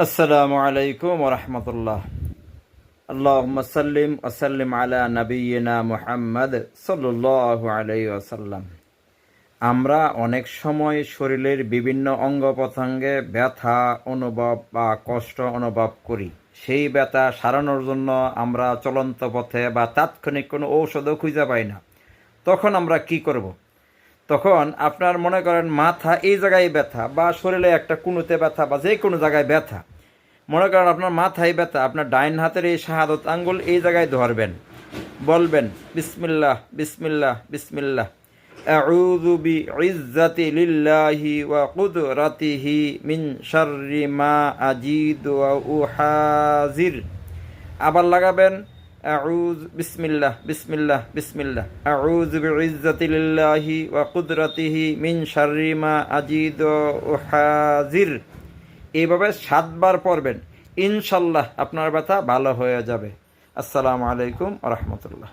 আসসালামু আলাইকুম ওয়া রাহমাতুল্লাহ। আল্লাহুম্মা সাল্লিম ওয়া সাল্লিম আলা নাবিয়িনা মুহাম্মদ সাল্লাল্লাহু আলাইহি ওয়াসাল্লাম। আমরা অনেক সময় শরীরের বিভিন্ন অঙ্গ প্রত্যঙ্গে ব্যথা অনুভব বা কষ্ট অনুভব করি। সেই ব্যথা সারানোর জন্য আমরা চলন্ত পথে বা তাৎক্ষণিক কোনো ঔষধও খুঁজে পাই না। তখন আমরা কি করব? তখন আপনার মনে করেন মাথা এই জায়গায় ব্যথা বা শরীরে একটা কুনুতে ব্যথা বা যে কোনো জায়গায় ব্যথা, মনে করেন আপনার মাথায় ব্যথা, আপনার ডাইন হাতের এই শাহাদত আঙ্গুল এই জায়গায় ধরবেন, বলবেন বিসমিল্লাহ বিসমিল্লাহ বিসমিল্লাহ, আউযু বিইজ্জাতি লিল্লাহি ওয়া কুদরাতিহি মিন শাররি মা আজিদু ওয়া উহাজির। আবার লাগাবেন বিসমিল্লাহ বিসমিল্লাহ বিসমিল্লাহ, আউযু বিইজ্জাতি লিল্লাহি ওয়া কুদরাতিহি মিন শাররি মা আজিদু ওয়া উহাজির। এইভাবে 7 বার পড়বেন, ইনশাল্লাহ আপনার ব্যথা ভালো হয়ে যাবে। আসসালামু আলাইকুম ওয়া রাহমাতুল্লাহ।